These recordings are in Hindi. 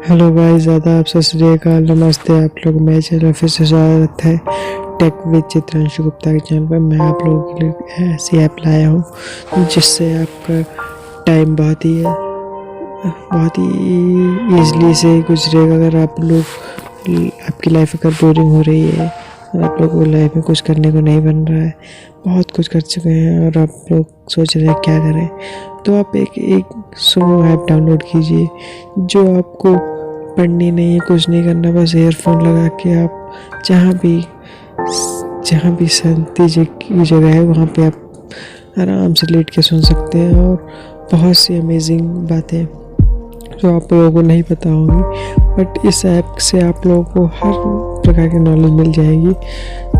हेलो गाइस, आदाब, सत श्री अकाल, नमस्ते। आप लोग मेरे चैनल फिर से स्वागत है टेक विद चित्रांश गुप्ता के चैनल पर। मैं आप लोगों के लिए ऐसी ऐप लाया हूँ जिससे आपका टाइम बहुत ही ईजली से गुजरेगा। अगर आप लोग आपकी लाइफ अगर बोरिंग हो रही है और आप लोगों को लाइफ में कुछ करने को नहीं बन रहा है, बहुत कुछ कर चुके हैं और आप लोग सोच रहे हैं क्या करें, तो आप एक सुनो ऐप डाउनलोड कीजिए जो आपको पढ़नी नहीं है, कुछ नहीं करना, बस ईयरफोन लगा के आप जहाँ भी शांति की जगह है वहाँ पे आप आराम से लेट के सुन सकते हैं। और बहुत सी अमेजिंग बातें जो आप लोगों को नहीं पता होंगी, बट इस ऐप से आप लोगों को हर प्रकार की नॉलेज मिल जाएगी।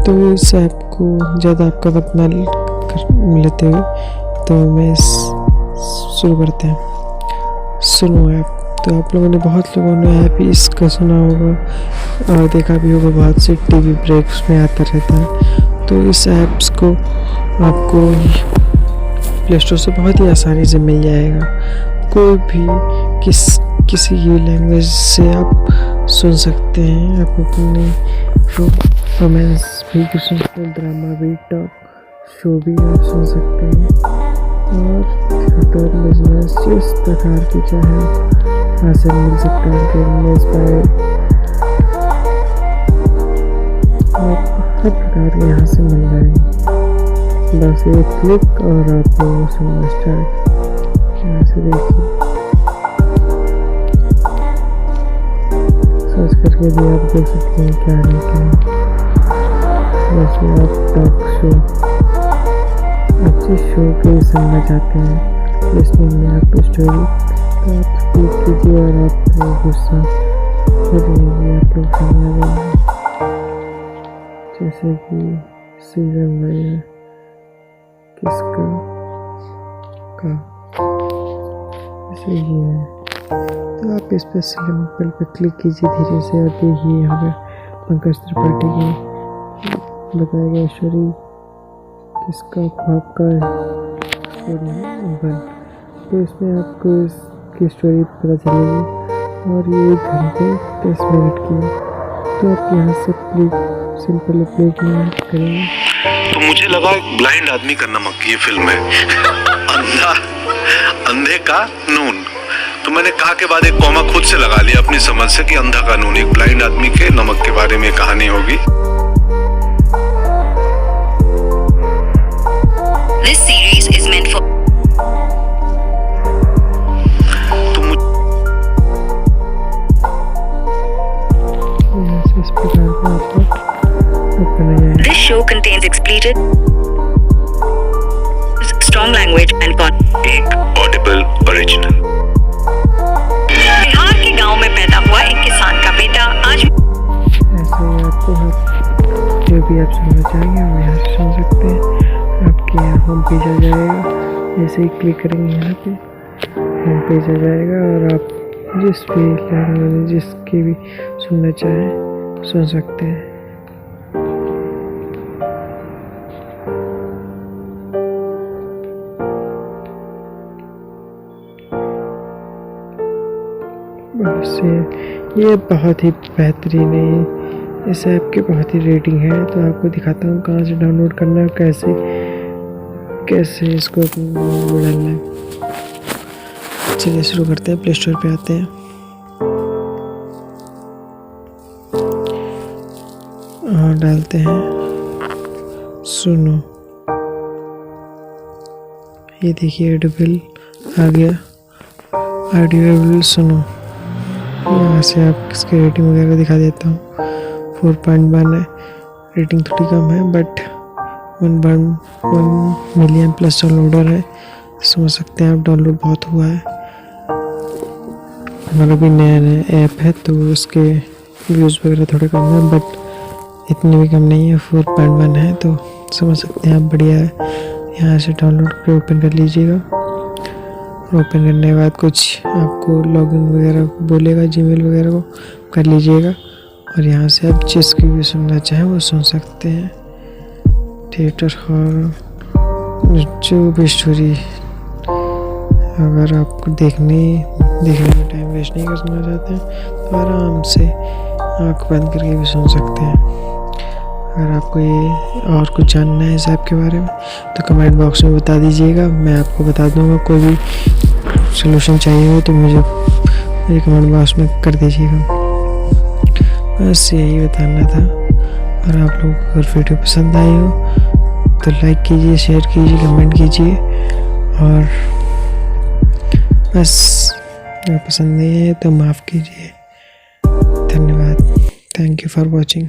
तो इस ऐप को ज़्यादा आपका वक्त ना लेते हुए तो मैं शुरू करते हैं सुनो ऐप। तो आप लोगों ने बहुत लोगों ने ऐप इसका सुना होगा और देखा भी होगा, बहुत से टीवी ब्रेक्स में आता रहता है। तो इस ऐप्स को आपको प्ले स्टोर से बहुत ही आसानी से मिल जाएगा। कोई भी किसी भी लैंग्वेज से आप सुन सकते हैं। आप अपने रोमांस भी सुन सकते हैं, ड्रामा भी, टॉक शो भी आप सुन सकते हैं, और थिएटर बिजनेस जिस प्रकार की चाहे हासिल मिल सकता है। आप हर प्रकार के यहाँ से मिल जाएंगे, बस एक क्लिक और आप लोगों सुनना स्टार्ट। यहाँ से देखिए, सर्च करके भी आप देख सकते हैं क्या नहीं क्या। जैसे आप टॉक शो, अच्छे शो के सुनना चाहते हैं, लिसनिंग में आपको स्टोरी, तो आप क्लिक कीजिए और आपको गुस्सा हो जाएगी, आप लोग समझ आएंगे। जैसे कि सीजन लया किसका का, जैसे ये है। तो आप इस पर सिंपल पे क्लिक कीजिए धीरे से और देखिए यहाँ पे पंकज त्रिपाठी की बताया गया स्टोरी किसका आपका स्टोरी है। तो इसमें आपको इसकी स्टोरी पता चलेगी और ये 1 घंटे 10 मिनट की है। तो आप यहाँ से सिंपल प्ले करेंगे। तो मुझे लगा एक ब्लाइंड आदमी का नमक, ये फिल्म है अंधे का नून। तो मैंने कहा के बाद एक कॉमा खुद से लगा लिया अपनी समझ से कि अंधा का नून, एक ब्लाइंड आदमी के नमक के बारे में कहानी होगी। This series is meant for This show contains explicit, strong language and एक Audible ओरिजिनल। बिहार के गांव में पैदा हुआ एक किसान का बेटा आज ऐसे ही आपको जो भी आप सुनना चाहेंगे वो यहाँ से सुन सकते हैं। आपके यहाँ होम पेज आ जाएगा, जैसे ही क्लिक करेंगे यहाँ पे होम पेज आ जाएगा और आप जिस भी लैंग्वेज जिसकी भी सुनना चाहें सुन सकते हैं। ये बहुत ही बेहतरीन है, इस ऐप के बहुत ही रेटिंग है। तो आपको दिखाता हूँ कहाँ से डाउनलोड करना है, कैसे इसको डालना है। चलिए शुरू करते हैं, प्ले स्टोर पे आते हैं और डालते हैं सुनो। ये देखिए ऑडिबल आ गया, ऑडिबल सुनो। यहाँ से आप इसकी रेटिंग वगैरह दिखा देता हूँ। 4.1 है, रेटिंग थोड़ी कम है, बट 1 मिलियन प्लस डाउनलोडर है। समझ सकते हैं आप, डाउनलोड बहुत हुआ है। हमारा भी नया ऐप है तो उसके व्यूज़ वगैरह थोड़े कम है, बट इतने भी कम नहीं है। 4.1 है तो समझ सकते हैं आप, बढ़िया है। यहाँ से डाउनलोड कर ओपन कर लीजिएगा। ओपन करने के बाद कुछ आपको लॉगिन वगैरह बोलेगा, जीमेल वगैरह को कर लीजिएगा और यहाँ से आप जिसकी भी सुनना चाहें वो सुन सकते हैं। थिएटर, हॉरर, जो भी स्टोरी, अगर आपको देखने में टाइम वेस्ट नहीं करना चाहते हैं तो आराम से आँख बंद करके भी सुन सकते हैं। अगर आपको ये और कुछ जानना है इस ऐप के बारे में तो कमेंट बॉक्स में बता दीजिएगा, मैं आपको बता दूंगा। कोई भी सलूशन चाहिए हो तो मुझे कमेंट बॉक्स में कर दीजिएगा। बस यही बताना था। और आप लोगों को अगर वीडियो पसंद आई हो तो लाइक कीजिए, शेयर कीजिए, कमेंट कीजिए। और बस अगर पसंद नहीं है तो माफ़ कीजिए। धन्यवाद। Thank you for watching.